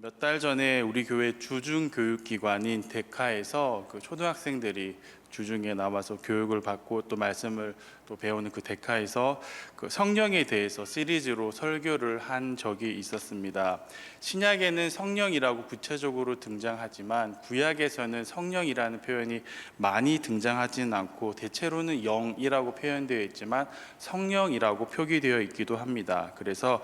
몇 달 전에 우리 교회 주중교육기관인 데카에서 그 초등학생들이 주중에 나와서 교육을 받고 또 말씀을 또 배우는 그 데카에서 그 성령에 대해서 시리즈로 설교를 한 적이 있었습니다. 신약에는 성령이라고 구체적으로 등장하지만 구약에서는 성령이라는 표현이 많이 등장하지는 않고 대체로는 영이라고 표현되어 있지만 성령이라고 표기되어 있기도 합니다. 그래서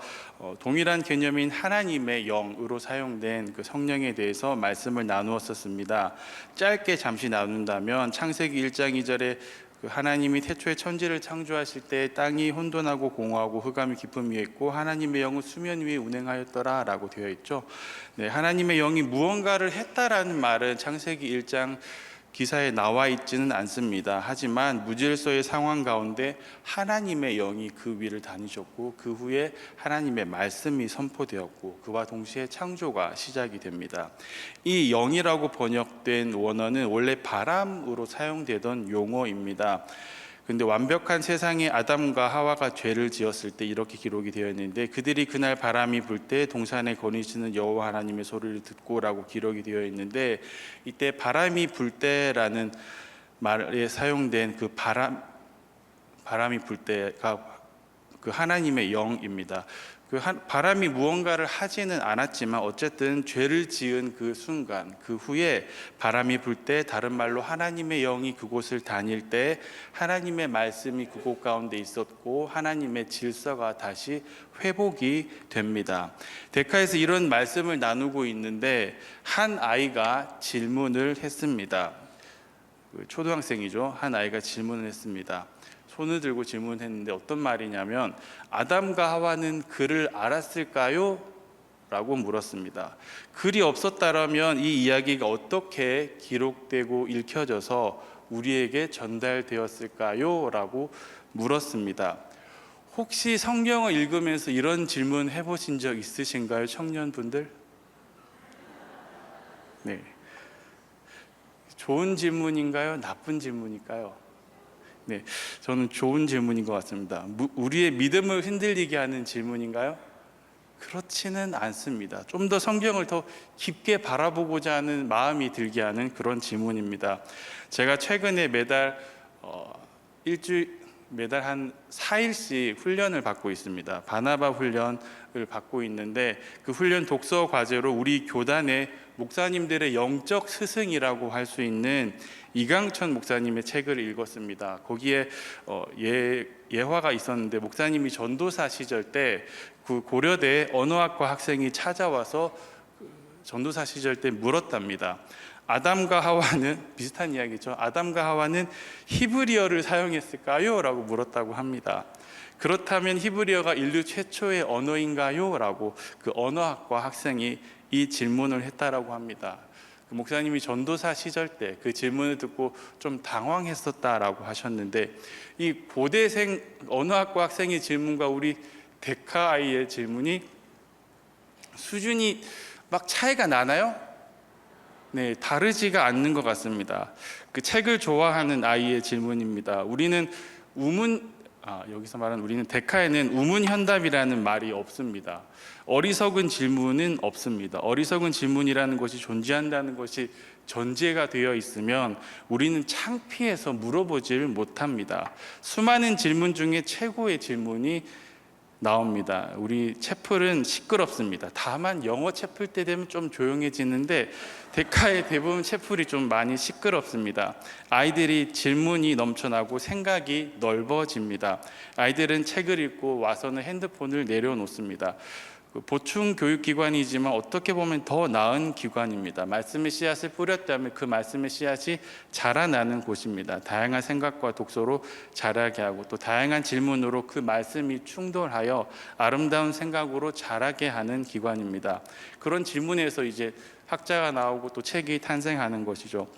동일한 개념인 하나님의 영으로 사용된 그 성령에 대해서 말씀을 나누었었습니다. 짧게 잠시 나눈다면 창세기 1장 2절에 그 하나님이 태초에 천지를 창조하실 때 땅이 혼돈하고 공허하고 흑암이 깊음 위에 있고 하나님의 영은 수면 위에 운행하였더라 라고 되어 있죠. 네, 하나님의 영이 무언가를 했다라는 말은 창세기 1장 기사에 나와 있지는 않습니다. 하지만 무질서의 상황 가운데 하나님의 영이 그 위를 다니셨고 그 후에 하나님의 말씀이 선포되었고 그와 동시에 창조가 시작이 됩니다. 이 영이라고 번역된 원어는 원래 바람으로 사용되던 용어입니다. 근데 완벽한 세상에 아담과 하와가 죄를 지었을 때 이렇게 기록이 되어 있는데 그들이 그날 바람이 불 때 동산에 거니시는 여호와 하나님의 소리를 듣고라고 기록이 되어 있는데 이때 바람이 불 때라는 말에 사용된 그 바람이 불 때가 그 하나님의 영입니다. 그 바람이 무언가를 하지는 않았지만 어쨌든 죄를 지은 그 순간 그 후에 바람이 불 때 다른 말로 하나님의 영이 그곳을 다닐 때 하나님의 말씀이 그곳 가운데 있었고 하나님의 질서가 다시 회복이 됩니다. 데카에서 이런 말씀을 나누고 있는데 한 아이가 질문을 했습니다. 초등학생이죠. 한 아이가 질문을 했습니다. 손을 들고 질문했는데 어떤 말이냐면 아담과 하와는 글을 알았을까요? 라고 물었습니다. 글이 없었다면 이 이야기가 어떻게 기록되고 읽혀져서 우리에게 전달되었을까요? 라고 물었습니다. 혹시 성경을 읽으면서 이런 질문 해보신 적 있으신가요? 청년분들? 네. 좋은 질문인가요? 나쁜 질문일까요? 네, 저는 좋은 질문인 것 같습니다. 우리의 믿음을 흔들리게 하는 질문인가요? 그렇지는 않습니다. 좀 더 성경을 더 깊게 바라보고자 하는 마음이 들게 하는 그런 질문입니다. 제가 최근에 매달 한 4일씩 훈련을 받고 있습니다. 바나바 훈련을 받고 있는데 그 훈련 독서 과제로 우리 교단의 목사님들의 영적 스승이라고 할 수 있는 이강천 목사님의 책을 읽었습니다. 거기에 예화가 있었는데 목사님이 전도사 시절 때 그 고려대 언어학과 학생이 찾아와서 전도사 시절 때 물었답니다. 아담과 하와는 비슷한 이야기죠. 아담과 하와는 히브리어를 사용했을까요? 라고 물었다고 합니다. 그렇다면 히브리어가 인류 최초의 언어인가요? 라고 그 언어학과 학생이 이 질문을 했다라고 합니다. 그 목사님이 전도사 시절 때 그 질문을 듣고 좀 당황했었다라고 하셨는데 이 고대생 언어학과 학생의 질문과 우리 데카 아이의 질문이 수준이 막 차이가 나나요? 네, 다르지가 않는 것 같습니다. 그 책을 좋아하는 아이의 질문입니다. 여기서 말하는 우리는 데카에는 우문현답이라는 말이 없습니다. 어리석은 질문은 없습니다. 어리석은 질문이라는 것이 존재한다는 것이 전제가 되어 있으면 우리는 창피해서 물어보질 못합니다. 수많은 질문 중에 최고의 질문이 나옵니다. 우리 채플은 시끄럽습니다. 다만 영어 채플 때 되면 좀 조용해지는데 데카의 대부분 채플이 좀 많이 시끄럽습니다. 아이들이 질문이 넘쳐나고 생각이 넓어집니다. 아이들은 책을 읽고 와서는 핸드폰을 내려놓습니다. 보충 교육기관이지만 어떻게 보면 더 나은 기관입니다. 말씀의 씨앗을 뿌렸다면 그 말씀의 씨앗이 자라나는 곳입니다. 다양한 생각과 독서로 자라게 하고 또 다양한 질문으로 그 말씀이 충돌하여 아름다운 생각으로 자라게 하는 기관입니다. 그런 질문에서 이제 학자가 나오고 또 책이 탄생하는 것이죠.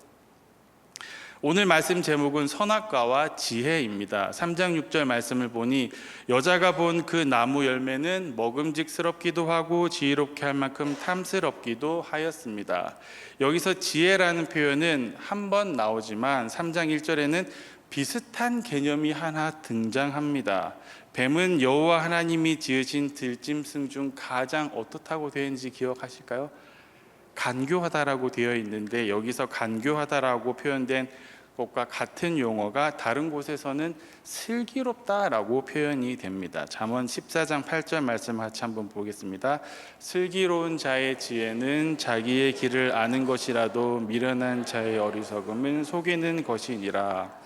오늘 말씀 제목은 선악과와 지혜입니다. 3장 6절 말씀을 보니 여자가 본 그 나무 열매는 먹음직스럽기도 하고 지혜롭게 할 만큼 탐스럽기도 하였습니다. 여기서 지혜라는 표현은 한 번 나오지만 3장 1절에는 비슷한 개념이 하나 등장합니다. 뱀은 여호와 하나님이 지으신 들짐승 중 가장 어떻다고 되어 있는지 기억하실까요? 간교하다라고 되어 있는데, 여기서 간교하다라고 표현된 것과 같은 용어가 다른 곳에서는 슬기롭다라고 표현이 됩니다. 잠언 14장 8절 말씀 같이 한번 보겠습니다. 슬기로운 자의 지혜는 자기의 길을 아는 것이라도 미련한 자의 어리석음은 속이는 것이니라.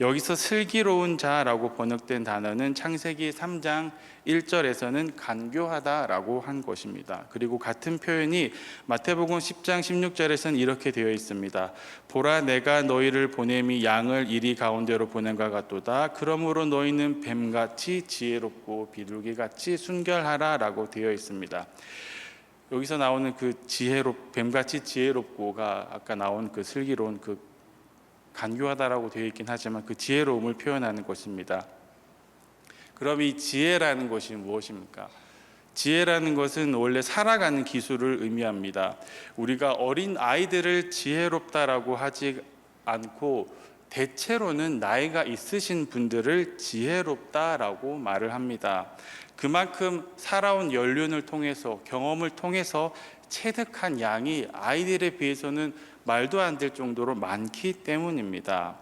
여기서 슬기로운 자라고 번역된 단어는 창세기 3장 1절에서는 간교하다라고 한 것입니다. 그리고 같은 표현이 마태복음 10장 16절에서는 이렇게 되어 있습니다. 보라, 내가 너희를 보냄이 양을 이리 가운데로 보낸과 같도다. 그러므로 너희는 뱀같이 지혜롭고 비둘기같이 순결하라라고 되어 있습니다. 여기서 나오는 그 뱀같이 지혜롭고가 아까 나온 그 슬기로운 그 간교하다라고 되어 있긴 하지만 그 지혜로움을 표현하는 것입니다. 그럼 이 지혜라는 것이 무엇입니까? 지혜라는 것은 원래 살아가는 기술을 의미합니다. 우리가 어린 아이들을 지혜롭다라고 하지 않고 대체로는 나이가 있으신 분들을 지혜롭다라고 말을 합니다. 그만큼 살아온 연륜을 통해서, 경험을 통해서 체득한 양이 아이들에 비해서는 말도 안 될 정도로 많기 때문입니다.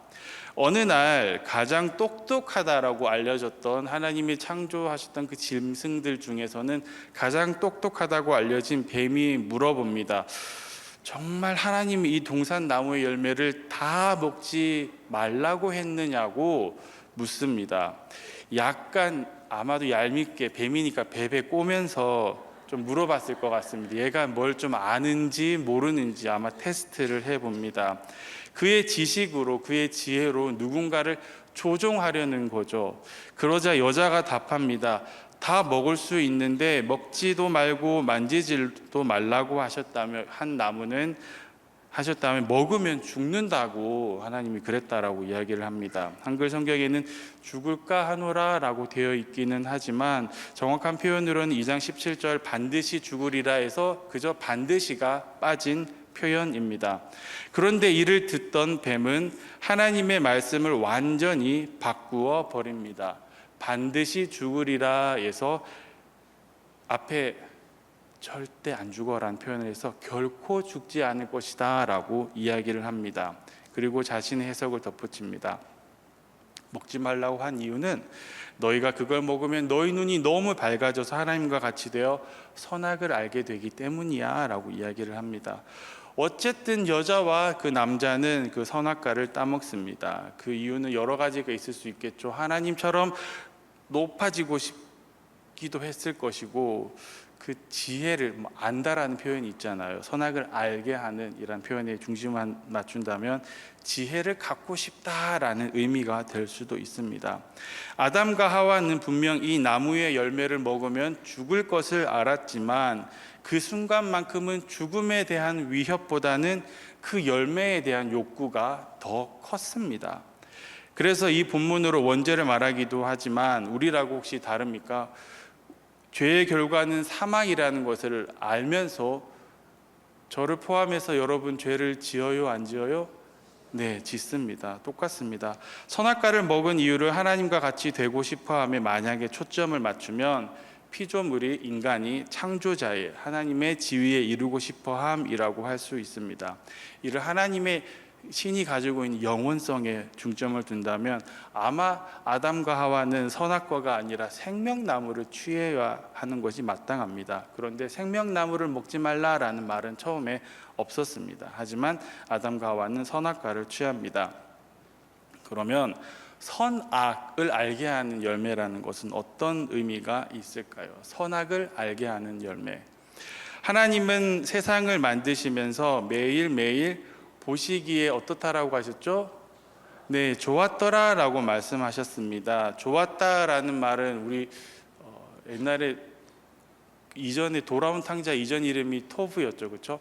어느 날 가장 똑똑하다라고 알려졌던, 하나님이 창조하셨던 그 짐승들 중에서는 가장 똑똑하다고 알려진 뱀이 물어봅니다. 정말 하나님이 이 동산 나무의 열매를 다 먹지 말라고 했느냐고 묻습니다. 약간 아마도 얄밉게, 뱀이니까 베베 꼬면서 좀 물어봤을 것 같습니다. 얘가 뭘 좀 아는지 모르는지 아마 테스트를 해봅니다. 그의 지식으로, 그의 지혜로 누군가를 조종하려는 거죠. 그러자 여자가 답합니다. 다 먹을 수 있는데 먹지도 말고 만지지도 말라고 하셨다면, 먹으면 죽는다고 하나님이 그랬다라고 이야기를 합니다. 한글 성경에는 죽을까 하노라 라고 되어 있기는 하지만 정확한 표현으로는 2장 17절 반드시 죽으리라 해서 그저 반드시가 빠진 표현입니다. 그런데 이를 듣던 뱀은 하나님의 말씀을 완전히 바꾸어 버립니다. 반드시 죽으리라 해서 앞에 절대 안 죽어라는 표현을 해서 결코 죽지 않을 것이다 라고 이야기를 합니다. 그리고 자신의 해석을 덧붙입니다. 먹지 말라고 한 이유는 너희가 그걸 먹으면 너희 눈이 너무 밝아져서 하나님과 같이 되어 선악을 알게 되기 때문이야 라고 이야기를 합니다. 어쨌든 여자와 그 남자는 그 선악과를 따먹습니다. 그 이유는 여러 가지가 있을 수 있겠죠. 하나님처럼 높아지고 싶기도 했을 것이고, 그 지혜를 안다라는 표현이 있잖아요. 선악을 알게 하는 이란 표현에 중심을 맞춘다면 지혜를 갖고 싶다라는 의미가 될 수도 있습니다. 아담과 하와는 분명 이 나무의 열매를 먹으면 죽을 것을 알았지만 그 순간만큼은 죽음에 대한 위협보다는 그 열매에 대한 욕구가 더 컸습니다. 그래서 이 본문으로 원죄를 말하기도 하지만 우리라고 혹시 다릅니까? 죄의 결과는 사망이라는 것을 알면서 저를 포함해서 여러분 죄를 지어요, 안 지어요? 네, 짓습니다. 똑같습니다. 선악과를 먹은 이유를 하나님과 같이 되고 싶어함에 만약에 초점을 맞추면 피조물이 인간이 창조자의 하나님의 지위에 이르고 싶어함이라고 할 수 있습니다. 이를 하나님의 신이 가지고 있는 영원성에 중점을 둔다면 아마 아담과 하와는 선악과가 아니라 생명나무를 취해야 하는 것이 마땅합니다. 그런데 생명나무를 먹지 말라라는 말은 처음에 없었습니다. 하지만 아담과 하와는 선악과를 취합니다. 그러면 선악을 알게 하는 열매라는 것은 어떤 의미가 있을까요? 선악을 알게 하는 열매. 하나님은 세상을 만드시면서 매일매일 보시기에 어떻다라고 하셨죠? 네, 좋았더라라고 말씀하셨습니다. 좋았다라는 말은 우리 옛날에 이전에 돌아온 탕자 이전 이름이 토브였죠, 그렇죠?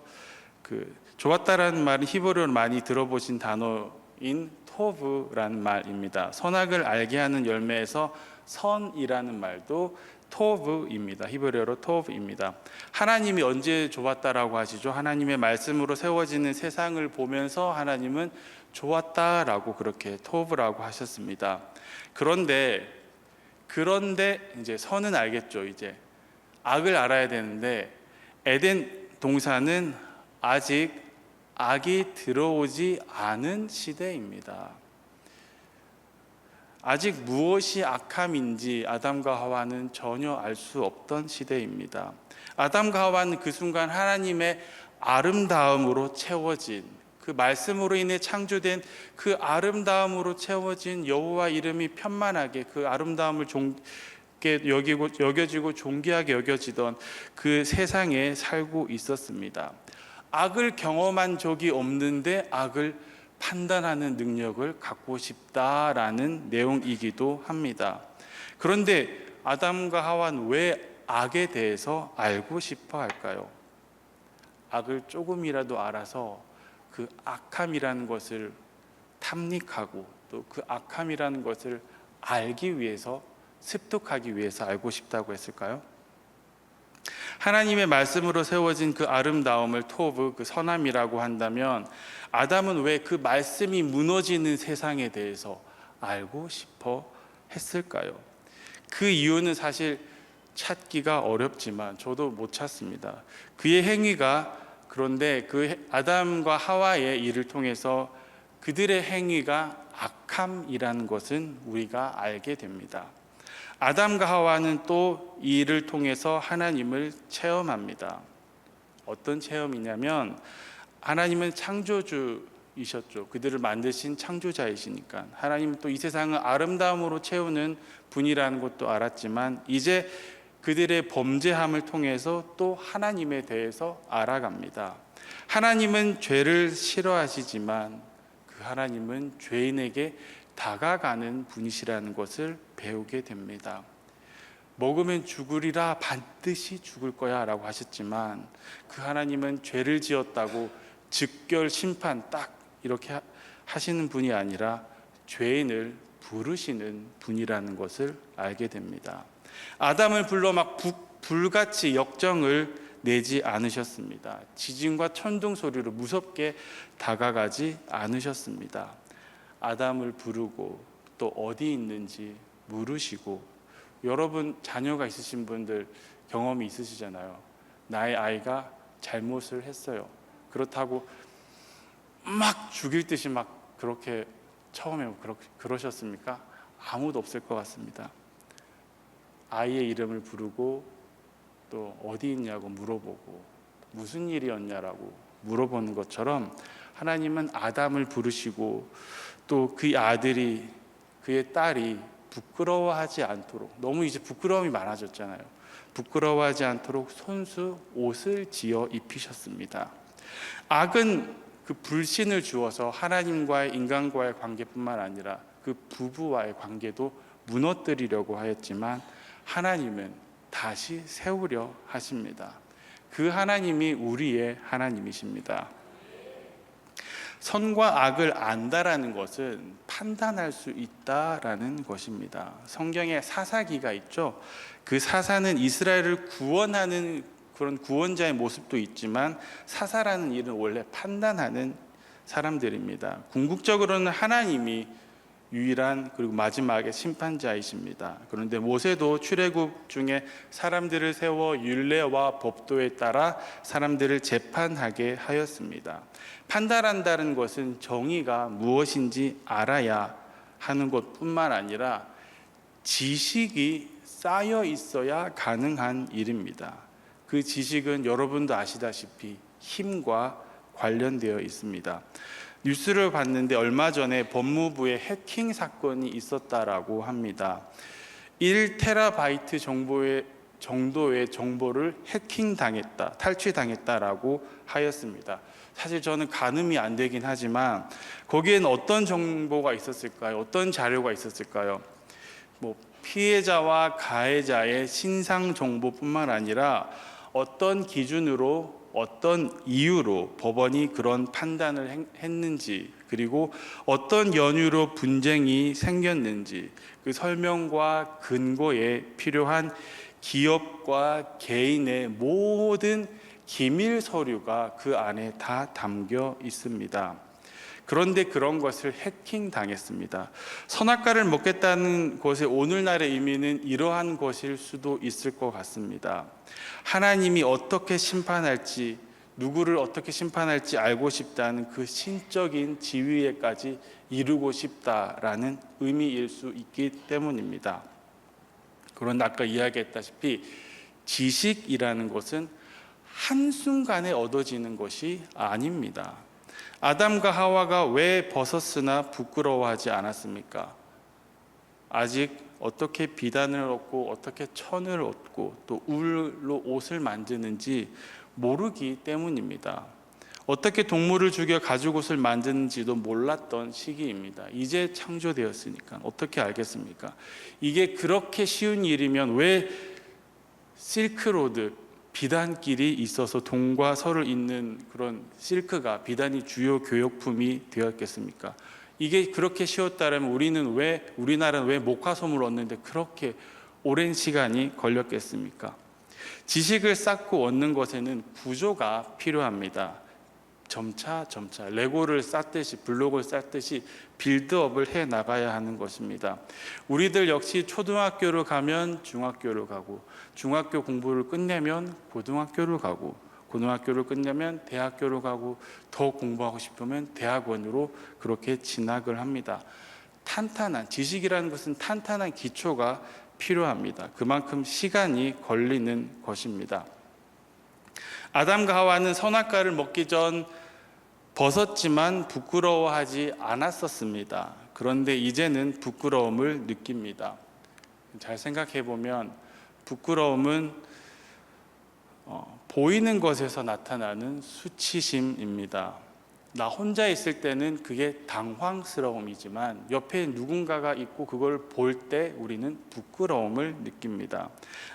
그 좋았다라는 말은 히브리어로 많이 들어보신 단어인 토브라는 말입니다. 선악을 알게 하는 열매에서 선이라는 말도 토브입니다. 히브리어로 토브입니다. 하나님이 언제 좋았다라고 하시죠? 하나님의 말씀으로 세워지는 세상을 보면서 하나님은 좋았다라고 그렇게 토브라고 하셨습니다. 그런데 그런데 이제 선은 알겠죠. 이제 악을 알아야 되는데 에덴 동산은 아직 악이 들어오지 않은 시대입니다. 아직 무엇이 악함인지 아담과 하와는 전혀 알 수 없던 시대입니다. 아담과 하와는 그 순간 하나님의 아름다움으로 채워진, 그 말씀으로 인해 창조된 그 아름다움으로 채워진 여호와 이름이 편만하게 그 아름다움을 여겨지고 존귀하게 여겨지던 그 세상에 살고 있었습니다. 악을 경험한 적이 없는데 악을 판단하는 능력을 갖고 싶다라는 내용이기도 합니다. 그런데 아담과 하와는 왜 악에 대해서 알고 싶어 할까요? 악을 조금이라도 알아서 그 악함이라는 것을 탐닉하고 또 그 악함이라는 것을 알기 위해서, 습득하기 위해서 알고 싶다고 했을까요? 하나님의 말씀으로 세워진 그 아름다움을 토브, 그 선함이라고 한다면 아담은 왜 그 말씀이 무너지는 세상에 대해서 알고 싶어 했을까요? 그 이유는 사실 찾기가 어렵지만 저도 못 찾습니다. 그의 행위가, 그런데 그 아담과 하와의 일을 통해서 그들의 행위가 악함이라는 것은 우리가 알게 됩니다. 아담과 하와는 또 이 일을 통해서 하나님을 체험합니다. 어떤 체험이냐면 하나님은 창조주이셨죠. 그들을 만드신 창조자이시니까 하나님은 또 이 세상을 아름다움으로 채우는 분이라는 것도 알았지만 이제 그들의 범죄함을 통해서 또 하나님에 대해서 알아갑니다. 하나님은 죄를 싫어하시지만 그 하나님은 죄인에게 다가가는 분이시라는 것을 배우게 됩니다. 먹으면 죽으리라, 반드시 죽을 거야 라고 하셨지만 그 하나님은 죄를 지었다고 즉결 심판 딱 이렇게 하시는 분이 아니라 죄인을 부르시는 분이라는 것을 알게 됩니다. 아담을 불러 막 불같이 역정을 내지 않으셨습니다. 지진과 천둥 소리로 무섭게 다가가지 않으셨습니다. 아담을 부르고 또 어디 있는지 물으시고, 여러분 자녀가 있으신 분들 경험이 있으시잖아요. 나의 아이가 잘못을 했어요. 그렇다고 막 죽일 듯이 막 그렇게 처음에 그러셨습니까? 아무도 없을 것 같습니다. 아이의 이름을 부르고 또 어디 있냐고 물어보고 무슨 일이었냐라고 물어보는 것처럼 하나님은 아담을 부르시고 또 그 아들이, 그의 딸이 부끄러워하지 않도록, 너무 이제 부끄러움이 많아졌잖아요. 부끄러워하지 않도록 손수 옷을 지어 입히셨습니다. 악은 그 불신을 주어서 하나님과의, 인간과의 관계뿐만 아니라 그 부부와의 관계도 무너뜨리려고 하였지만 하나님은 다시 세우려 하십니다. 그 하나님이 우리의 하나님이십니다. 선과 악을 안다라는 것은 판단할 수 있다라는 것입니다. 성경에 사사기가 있죠. 그 사사는 이스라엘을 구원하는 그런 구원자의 모습도 있지만 사사라는 일은 원래 판단하는 사람들입니다. 궁극적으로는 하나님이 유일한 그리고 마지막에 심판자이십니다. 그런데 모세도 출애굽 중에 사람들을 세워 율례와 법도에 따라 사람들을 재판하게 하였습니다. 판단한다는 것은 정의가 무엇인지 알아야 하는 것뿐만 아니라 지식이 쌓여 있어야 가능한 일입니다. 그 지식은 여러분도 아시다시피 힘과 관련되어 있습니다. 뉴스를 봤는데 얼마 전에 법무부에 해킹 사건이 있었다라고 합니다. 1테라바이트 정도의 정보를 해킹당했다, 탈취당했다라고 하였습니다. 사실 저는 가늠이 안 되긴 하지만 거기에는 어떤 정보가 있었을까요? 어떤 자료가 있었을까요? 피해자와 가해자의 신상 정보뿐만 아니라 어떤 기준으로, 어떤 이유로 법원이 그런 판단을 했는지, 그리고 어떤 연유로 분쟁이 생겼는지 그 설명과 근거에 필요한 기업과 개인의 모든 기밀 서류가 그 안에 다 담겨 있습니다. 그런데 그런 것을 해킹 당했습니다. 선악과를 먹겠다는 것의 오늘날의 의미는 이러한 것일 수도 있을 것 같습니다. 하나님이 어떻게 심판할지, 누구를 어떻게 심판할지 알고 싶다는 그 신적인 지위에까지 이루고 싶다라는 의미일 수 있기 때문입니다. 그런데 아까 이야기했다시피 지식이라는 것은 한순간에 얻어지는 것이 아닙니다. 아담과 하와가 왜 벗었으나 부끄러워하지 않았습니까? 아직 어떻게 비단을 얻고 어떻게 천을 얻고 또 울로 옷을 만드는지 모르기 때문입니다. 어떻게 동물을 죽여 가죽옷을 만드는지도 몰랐던 시기입니다. 이제 창조되었으니까 어떻게 알겠습니까? 이게 그렇게 쉬운 일이면 왜 실크로드, 비단길이 있어서 동과 서를 잇는 그런 실크가 비단이 주요 교역품이 되었겠습니까? 이게 그렇게 쉬웠다면 우리나라는 왜 목화솜을 얻는데 그렇게 오랜 시간이 걸렸겠습니까? 지식을 쌓고 얻는 것에는 구조가 필요합니다. 점차 레고를 쌓듯이 블록을 쌓듯이 빌드업을 해 나가야 하는 것입니다. 우리들 역시 초등학교를 가면 중학교를 가고 중학교 공부를 끝내면 고등학교를 가고 고등학교를 끝내면 대학교를 가고 더 공부하고 싶으면 대학원으로 그렇게 진학을 합니다. 지식이라는 것은 탄탄한 기초가 필요합니다. 그만큼 시간이 걸리는 것입니다. 아담과 하와는 선악과를 먹기 전 벗었지만 부끄러워하지 않았었습니다. 그런데 이제는 부끄러움을 느낍니다. 잘 생각해 보면 부끄러움은 보이는 것에서 나타나는 수치심입니다. 나 혼자 있을 때는 그게 당황스러움이지만 옆에 누군가가 있고 그걸 볼 때 우리는 부끄러움을 느낍니다.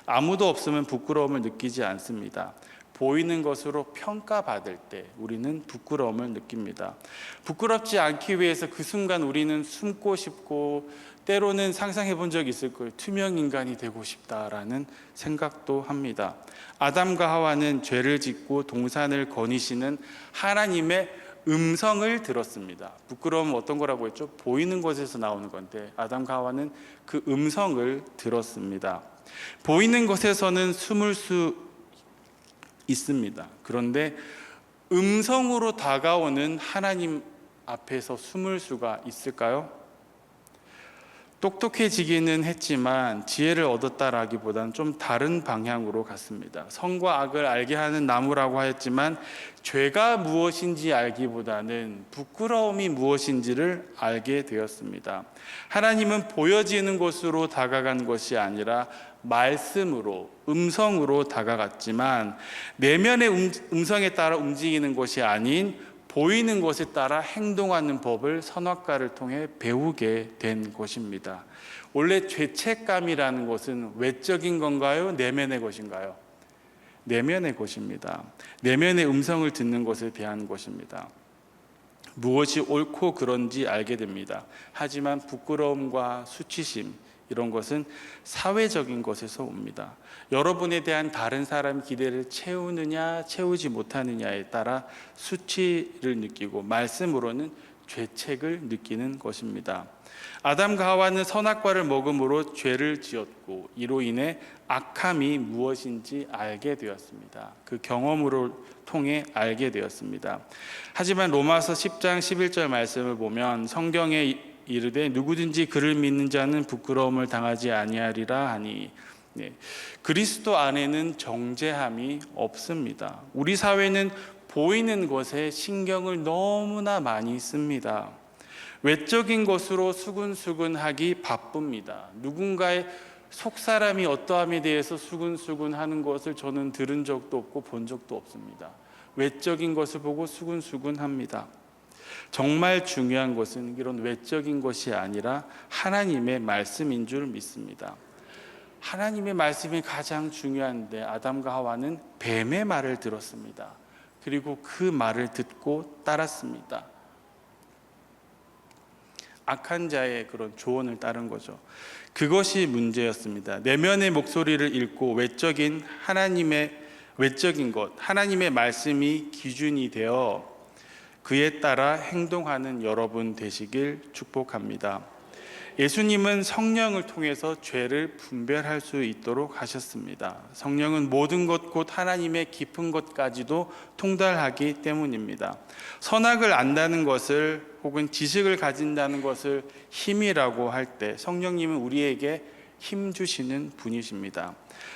아무도 없으면 부끄러움을 느끼지 않습니다. 보이는 것으로 평가받을 때 우리는 부끄러움을 느낍니다. 부끄럽지 않기 위해서 그 순간 우리는 숨고 싶고 때로는 상상해 본 적이 있을 거예요. 투명 인간이 되고 싶다라는 생각도 합니다. 아담과 하와는 죄를 짓고 동산을 거니시는 하나님의 음성을 들었습니다. 부끄러움은 어떤 거라고 했죠? 보이는 것에서 나오는 건데 아담과 하와는 그 음성을 들었습니다. 보이는 것에서는 숨을 수 있습니다. 그런데 음성으로 다가오는 하나님 앞에서 숨을 수가 있을까요? 똑똑해지기는 했지만 지혜를 얻었다라기보다는 좀 다른 방향으로 갔습니다. 선과 악을 알게 하는 나무라고 하였지만 죄가 무엇인지 알기보다는 부끄러움이 무엇인지를 알게 되었습니다. 하나님은 보여지는 것으로 다가간 것이 아니라 말씀으로, 음성으로 다가갔지만 내면의 음성에 따라 움직이는 것이 아닌 보이는 것에 따라 행동하는 법을 선악과를 통해 배우게 된 것입니다. 원래 죄책감이라는 것은 외적인 건가요? 내면의 것인가요? 내면의 것입니다. 내면의 음성을 듣는 것에 대한 것입니다. 무엇이 옳고 그런지 알게 됩니다. 하지만 부끄러움과 수치심 이런 것은 사회적인 것에서 옵니다. 여러분에 대한 다른 사람 기대를 채우느냐 채우지 못하느냐에 따라 수치를 느끼고 말씀으로는 죄책을 느끼는 것입니다. 아담과 하와는 선악과를 먹음으로 죄를 지었고 이로 인해 악함이 무엇인지 알게 되었습니다. 그 경험으로 통해 알게 되었습니다. 하지만 로마서 10장 11절 말씀을 보면 성경에 이르되 누구든지 그를 믿는 자는 부끄러움을 당하지 아니하리라 하니 그리스도 안에는 정죄함이 없습니다. 우리 사회는 보이는 것에 신경을 너무나 많이 씁니다. 외적인 것으로 수근수근하기 바쁩니다. 누군가의 속사람이 어떠함에 대해서 수근수근하는 것을 저는 들은 적도 없고 본 적도 없습니다. 외적인 것을 보고 수근수근합니다. 정말 중요한 것은 이런 외적인 것이 아니라 하나님의 말씀인 줄 믿습니다. 하나님의 말씀이 가장 중요한데 아담과 하와는 뱀의 말을 들었습니다. 그리고 그 말을 듣고 따랐습니다. 악한 자의 그런 조언을 따른 거죠. 그것이 문제였습니다. 내면의 목소리를 잃고 외적인 것, 하나님의 말씀이 기준이 되어 그에 따라 행동하는 여러분 되시길 축복합니다. 예수님은 성령을 통해서 죄를 분별할 수 있도록 하셨습니다. 성령은 모든 것 곧 하나님의 깊은 것까지도 통달하기 때문입니다. 선악을 안다는 것을 혹은 지식을 가진다는 것을 힘이라고 할 때 성령님은 우리에게 힘 주시는 분이십니다.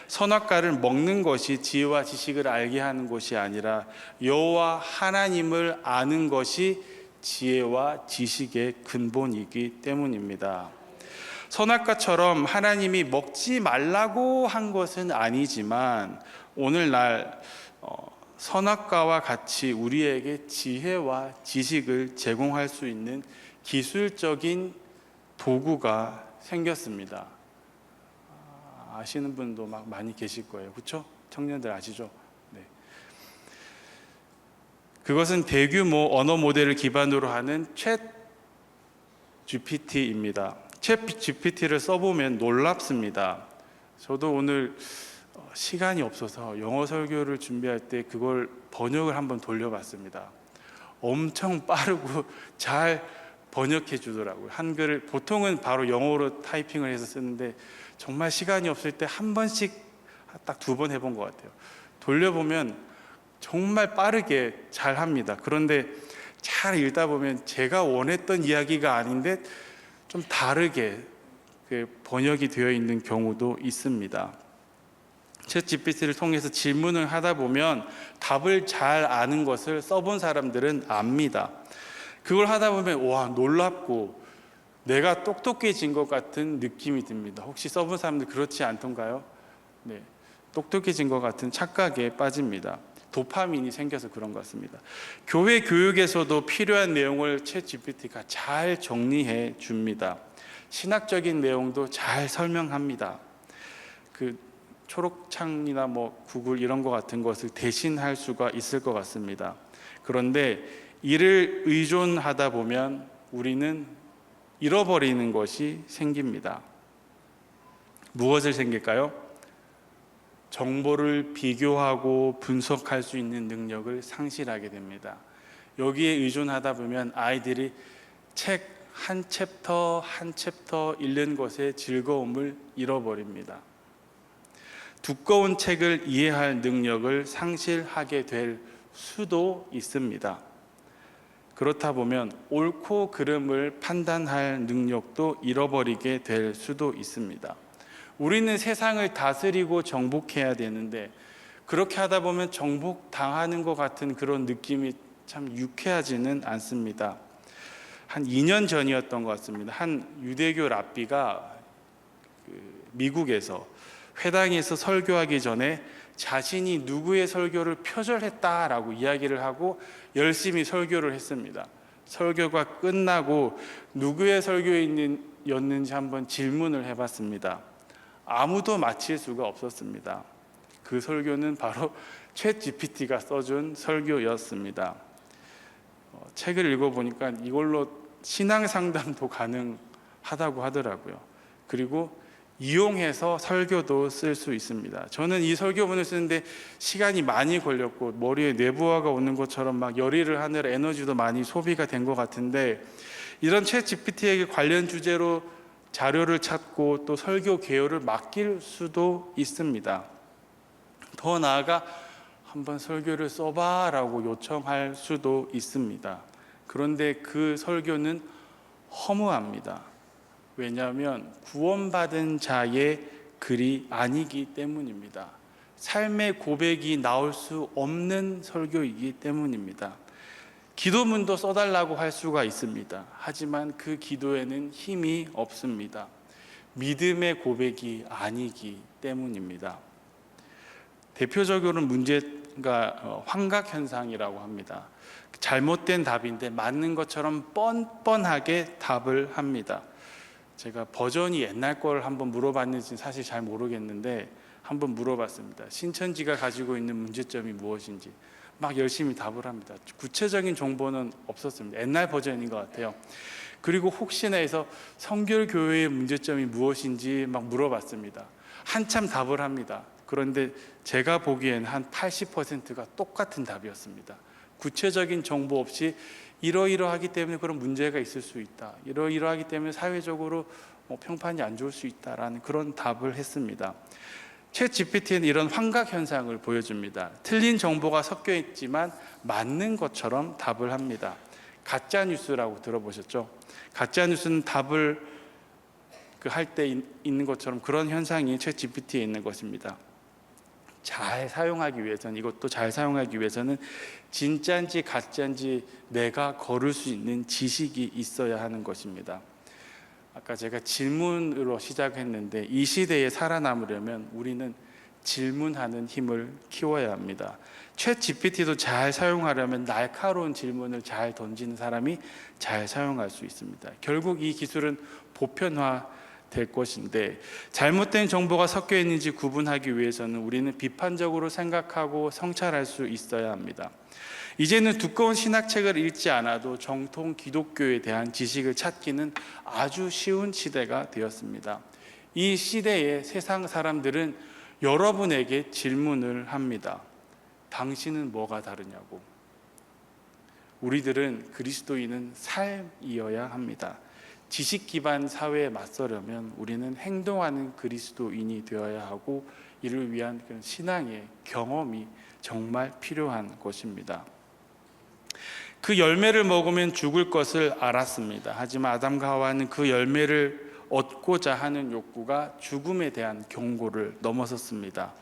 선악과를 먹는 것이 지혜와 지식을 알게 하는 것이 아니라 여호와 하나님을 아는 것이 지혜와 지식의 근본이기 때문입니다. 선악과처럼 하나님이 먹지 말라고 한 것은 아니지만 오늘날 선악과와 같이 우리에게 지혜와 지식을 제공할 수 있는 기술적인 도구가 생겼습니다. 아시는 분도 막 많이 계실 거예요. 그렇죠? 청년들 아시죠? 네. 그것은 대규모 언어 모델을 기반으로 하는 챗 GPT입니다. 챗 GPT를 써보면 놀랍습니다. 저도 오늘 시간이 없어서 영어 설교를 준비할 때 그걸 번역을 한번 돌려봤습니다. 엄청 빠르고 잘 번역해 주더라고요. 한글을 보통은 바로 영어로 타이핑을 해서 쓰는데 정말 시간이 없을 때 한 번씩 딱 2번 해본 것 같아요. 돌려보면 정말 빠르게 잘 합니다. 그런데 잘 읽다 보면 제가 원했던 이야기가 아닌데 좀 다르게 번역이 되어 있는 경우도 있습니다. 챗 GPT를 통해서 질문을 하다 보면 답을 잘 아는 것을 써본 사람들은 압니다. 그걸 하다 보면 와, 놀랍고 내가 똑똑해진 것 같은 느낌이 듭니다. 혹시 써본 사람들 그렇지 않던가요? 네, 똑똑해진 것 같은 착각에 빠집니다. 도파민이 생겨서 그런 것 같습니다. 교회 교육에서도 필요한 내용을 챗 GPT가 잘 정리해 줍니다. 신학적인 내용도 잘 설명합니다. 그 초록창이나 구글 이런 것 같은 것을 대신할 수가 있을 것 같습니다. 그런데 이를 의존하다 보면 우리는 잃어버리는 것이 생깁니다. 무엇을 생길까요? 정보를 비교하고 분석할 수 있는 능력을 상실하게 됩니다. 여기에 의존하다 보면 아이들이 책 한 챕터 한 챕터 읽는 것의 즐거움을 잃어버립니다. 두꺼운 책을 이해할 능력을 상실하게 될 수도 있습니다. 그렇다 보면 옳고 그름을 판단할 능력도 잃어버리게 될 수도 있습니다. 우리는 세상을 다스리고 정복해야 되는데 그렇게 하다 보면 정복당하는 것 같은 그런 느낌이 참 유쾌하지는 않습니다. 한 2년 전이었던 것 같습니다. 한 유대교 랍비가 미국에서 회당에서 설교하기 전에 자신이 누구의 설교를 표절했다라고 이야기를 하고 열심히 설교를 했습니다. 설교가 끝나고 누구의 설교였는지 한번 질문을 해봤습니다. 아무도 맞힐 수가 없었습니다. 그 설교는 바로 챗 GPT가 써준 설교였습니다. 책을 읽어보니까 이걸로 신앙 상담도 가능하다고 하더라고요. 그리고 이용해서 설교도 쓸 수 있습니다. 저는 이 설교문을 쓰는데 시간이 많이 걸렸고 머리에 뇌부하가 오는 것처럼 막 열의를 하느라 에너지도 많이 소비가 된 것 같은데 이런 챗 GPT에게 관련 주제로 자료를 찾고 또 설교 개요를 맡길 수도 있습니다. 더 나아가 한번 설교를 써봐라고 요청할 수도 있습니다. 그런데 그 설교는 허무합니다. 왜냐하면 구원받은 자의 글이 아니기 때문입니다. 삶의 고백이 나올 수 없는 설교이기 때문입니다. 기도문도 써달라고 할 수가 있습니다. 하지만 그 기도에는 힘이 없습니다. 믿음의 고백이 아니기 때문입니다. 대표적으로는 문제가 환각현상이라고 합니다. 잘못된 답인데 맞는 것처럼 뻔뻔하게 답을 합니다. 제가 버전이 옛날 걸 한번 물어봤는지 사실 잘 모르겠는데 한번 물어봤습니다. 신천지가 가지고 있는 문제점이 무엇인지 막 열심히 답을 합니다. 구체적인 정보는 없었습니다. 옛날 버전인 것 같아요. 그리고 혹시나 해서 성결교회의 문제점이 무엇인지 막 물어봤습니다. 한참 답을 합니다. 그런데 제가 보기엔 한 80%가 똑같은 답이었습니다. 구체적인 정보 없이 이러이러하기 때문에 그런 문제가 있을 수 있다, 이러이러하기 때문에 사회적으로 평판이 안 좋을 수 있다라는 그런 답을 했습니다. 챗 GPT는 이런 환각 현상을 보여줍니다. 틀린 정보가 섞여 있지만 맞는 것처럼 답을 합니다. 가짜 뉴스라고 들어보셨죠? 가짜 뉴스는 답을 할 때 있는 것처럼 그런 현상이 챗 GPT에 있는 것입니다. 잘 사용하기 위해서는, 이것도 잘 사용하기 위해서는 진짜인지 가짜인지 내가 거를 수 있는 지식이 있어야 하는 것입니다. 아까 제가 질문으로 시작했는데 이 시대에 살아남으려면 우리는 질문하는 힘을 키워야 합니다. 챗 GPT도 잘 사용하려면 날카로운 질문을 잘 던지는 사람이 잘 사용할 수 있습니다. 결국 이 기술은 보편화될 것인데 잘못된 정보가 섞여 있는지 구분하기 위해서는 우리는 비판적으로 생각하고 성찰할 수 있어야 합니다. 이제는 두꺼운 신학책을 읽지 않아도 정통 기독교에 대한 지식을 찾기는 아주 쉬운 시대가 되었습니다. 이 시대의 세상 사람들은 여러분에게 질문을 합니다. 당신은 뭐가 다르냐고. 우리들은 그리스도인은 삶이어야 합니다. 지식 기반 사회에 맞서려면 우리는 행동하는 그리스도인이 되어야 하고 이를 위한 그런 신앙의 경험이 정말 필요한 것입니다. 그 열매를 먹으면 죽을 것을 알았습니다. 하지만 아담과 하와는 그 열매를 얻고자 하는 욕구가 죽음에 대한 경고를 넘어섰습니다.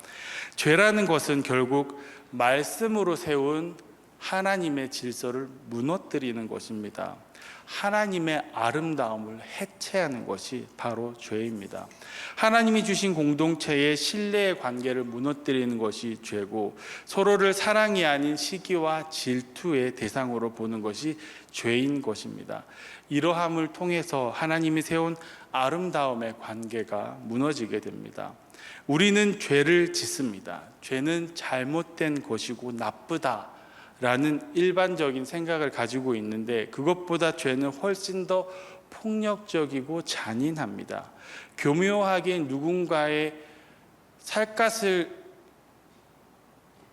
죄라는 것은 결국 말씀으로 세운 하나님의 질서를 무너뜨리는 것입니다. 하나님의 아름다움을 해체하는 것이 바로 죄입니다. 하나님이 주신 공동체의 신뢰의 관계를 무너뜨리는 것이 죄고, 서로를 사랑이 아닌 시기와 질투의 대상으로 보는 것이 죄인 것입니다. 이러함을 통해서 하나님이 세운 아름다움의 관계가 무너지게 됩니다. 우리는 죄를 짓습니다. 죄는 잘못된 것이고 나쁘다 라는 일반적인 생각을 가지고 있는데, 그것보다 죄는 훨씬 더 폭력적이고 잔인합니다. 교묘하게 누군가의 살갗을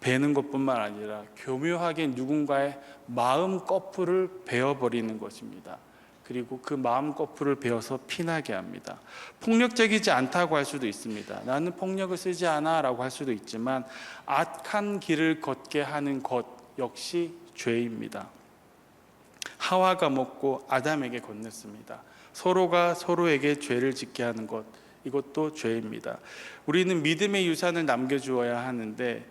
베는 것뿐만 아니라 교묘하게 누군가의 마음 거풀을 베어버리는 것입니다. 그리고 그 마음 거풀을 베어서 피나게 합니다. 폭력적이지 않다고 할 수도 있습니다. 나는 폭력을 쓰지 않아 라고 할 수도 있지만 악한 길을 걷게 하는 것 역시 죄입니다. 하와가 먹고 아담에게 건넸습니다. 서로가 서로에게 죄를 짓게 하는 것, 이것도 죄입니다. 우리는 믿음의 유산을 남겨주어야 하는데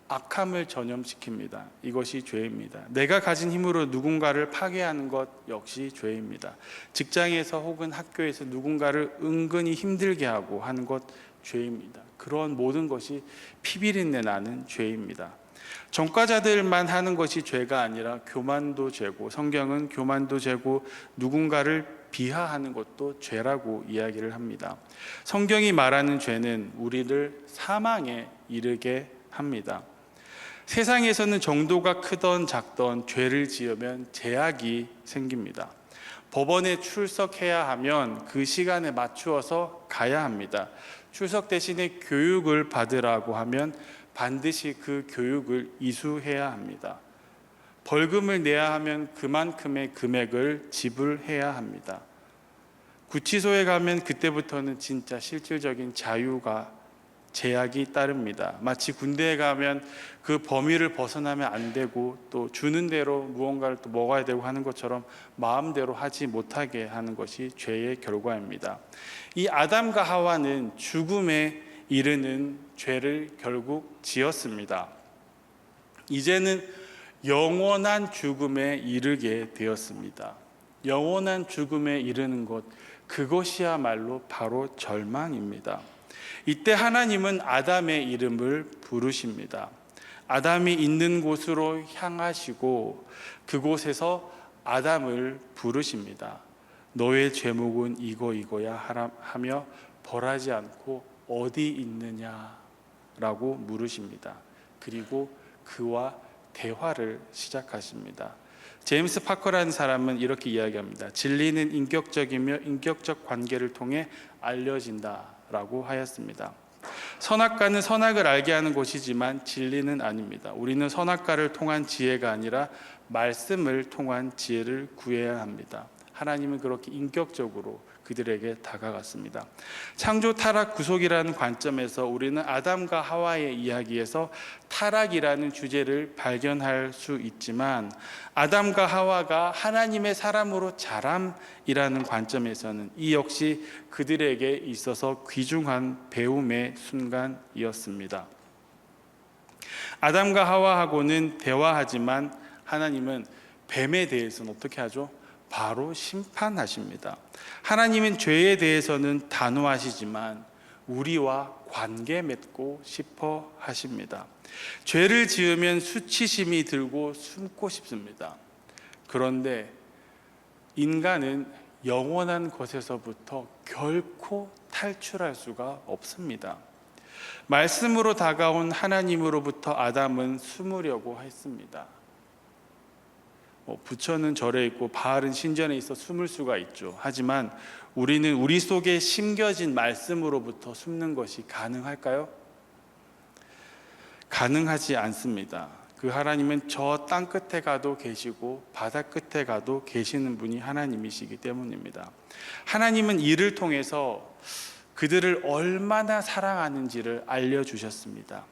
악함을 전염시킵니다. 이것이 죄입니다. 내가 가진 힘으로 누군가를 파괴하는 것 역시 죄입니다. 직장에서 혹은 학교에서 누군가를 은근히 힘들게 하고 하는 것 죄입니다. 그런 모든 것이 피비린내 나는 죄입니다. 전과자들만 하는 것이 죄가 아니라 교만도 죄고, 성경은 교만도 죄고 누군가를 비하하는 것도 죄라고 이야기를 합니다. 성경이 말하는 죄는 우리를 사망에 이르게 합니다. 세상에서는 정도가 크던 작던 죄를 지으면 제약이 생깁니다. 법원에 출석해야 하면 그 시간에 맞추어서 가야 합니다. 출석 대신에 교육을 받으라고 하면 반드시 그 교육을 이수해야 합니다. 벌금을 내야 하면 그만큼의 금액을 지불해야 합니다. 구치소에 가면 그때부터는 진짜 실질적인 자유가 제약이 따릅니다. 마치 군대에 가면 그 범위를 벗어나면 안 되고 또 주는 대로 무언가를 또 먹어야 되고 하는 것처럼 마음대로 하지 못하게 하는 것이 죄의 결과입니다. 이 아담과 하와는 죽음에 이르는 죄를 결국 지었습니다. 이제는 영원한 죽음에 이르게 되었습니다. 영원한 죽음에 이르는 것, 그것이야말로 바로 절망입니다. 이때 하나님은 아담의 이름을 부르십니다. 아담이 있는 곳으로 향하시고 그곳에서 아담을 부르십니다. 너의 죄목은 이거야 하며 벌하지 않고 어디 있느냐라고 물으십니다. 그리고 그와 대화를 시작하십니다. 제임스 파커라는 사람은 이렇게 이야기합니다. 진리는 인격적이며 인격적 관계를 통해 알려진다라고 하였습니다. 선악과는 선악을 알게 하는 곳이지만 진리는 아닙니다. 우리는 선악과를 통한 지혜가 아니라 말씀을 통한 지혜를 구해야 합니다. 하나님은 그렇게 인격적으로 그들에게 다가갔습니다. 창조, 타락, 구속이라는 관점에서 우리는 아담과 하와의 이야기에서 타락이라는 주제를 발견할 수 있지만, 아담과 하와가 하나님의 사람으로 자람이라는 관점에서는 이 역시 그들에게 있어서 귀중한 배움의 순간이었습니다. 아담과 하와하고는 대화하지만 하나님은 뱀에 대해서는 어떻게 하죠? 바로 심판하십니다. 하나님은 죄에 대해서는 단호하시지만 우리와 관계 맺고 싶어 하십니다. 죄를 지으면 수치심이 들고 숨고 싶습니다. 그런데 인간은 영원한 것에서부터 결코 탈출할 수가 없습니다. 말씀으로 다가온 하나님으로부터 아담은 숨으려고 했습니다. 부처는 절에 있고 바알은 신전에 있어 숨을 수가 있죠. 하지만 우리는 우리 속에 심겨진 말씀으로부터 숨는 것이 가능할까요? 가능하지 않습니다. 그 하나님은 저 땅 끝에 가도 계시고 바다 끝에 가도 계시는 분이 하나님이시기 때문입니다. 하나님은 이를 통해서 그들을 얼마나 사랑하는지를 알려주셨습니다.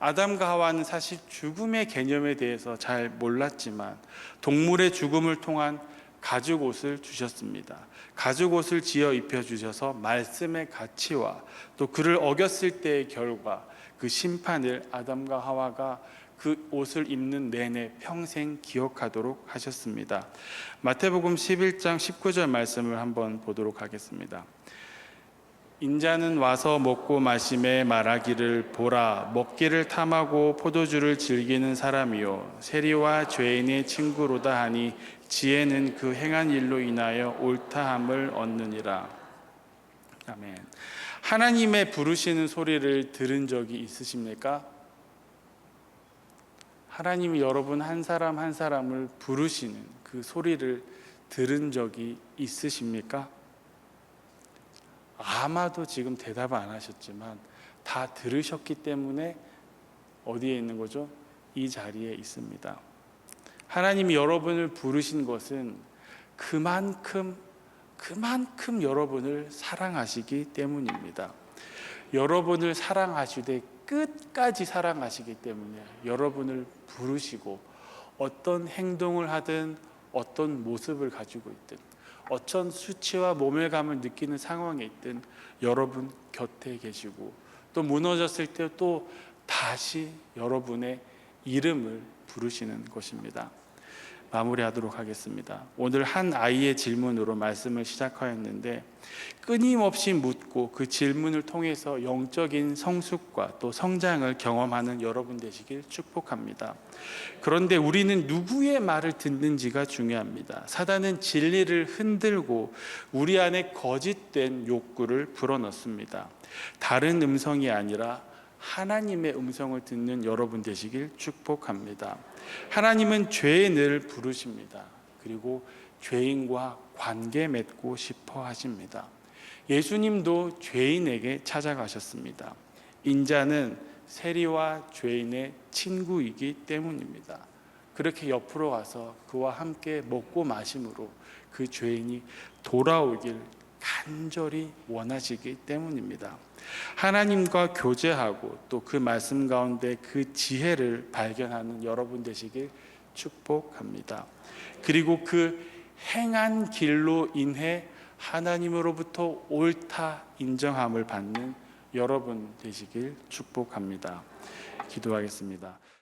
아담과 하와는 사실 죽음의 개념에 대해서 잘 몰랐지만 동물의 죽음을 통한 가죽옷을 주셨습니다. 가죽옷을 지어 입혀주셔서 말씀의 가치와 또 그를 어겼을 때의 결과, 그 심판을 아담과 하와가 그 옷을 입는 내내 평생 기억하도록 하셨습니다. 마태복음 11장 19절 말씀을 한번 보도록 하겠습니다. 인자는 와서 먹고 마심에 말하기를, 보라, 먹기를 탐하고 포도주를 즐기는 사람이요 세리와 죄인의 친구로다 하니 지혜는 그 행한 일로 인하여 옳다함을 얻느니라. 아멘. 하나님의 부르시는 소리를 들은 적이 있으십니까? 하나님이 여러분 한 사람 한 사람을 부르시는 그 소리를 들은 적이 있으십니까? 아마도 지금 대답을 안 하셨지만 다 들으셨기 때문에 어디에 있는 거죠? 이 자리에 있습니다. 하나님이 여러분을 부르신 것은 그만큼 여러분을 사랑하시기 때문입니다. 여러분을 사랑하시되 끝까지 사랑하시기 때문에 여러분을 부르시고 어떤 행동을 하든 어떤 모습을 가지고 있든 어떤 수치와 모멸감을 느끼는 상황에 있든 여러분 곁에 계시고 또 무너졌을 때 또 다시 여러분의 이름을 부르시는 것입니다. 마무리하도록 하겠습니다. 오늘 한 아이의 질문으로 말씀을 시작하였는데 끊임없이 묻고 그 질문을 통해서 영적인 성숙과 또 성장을 경험하는 여러분 되시길 축복합니다. 그런데 우리는 누구의 말을 듣는지가 중요합니다. 사단은 진리를 흔들고 우리 안에 거짓된 욕구를 불어넣습니다. 다른 음성이 아니라 하나님의 음성을 듣는 여러분 되시길 축복합니다. 하나님은 죄인을 부르십니다. 그리고 죄인과 관계 맺고 싶어 하십니다. 예수님도 죄인에게 찾아가셨습니다. 인자는 세리와 죄인의 친구이기 때문입니다. 그렇게 옆으로 와서 그와 함께 먹고 마심으로 그 죄인이 돌아오길 간절히 원하시기 때문입니다. 하나님과 교제하고 또 그 말씀 가운데 그 지혜를 발견하는 여러분 되시길 축복합니다. 그리고 그 행한 길로 인해 하나님으로부터 옳다 인정함을 받는 여러분 되시길 축복합니다. 기도하겠습니다.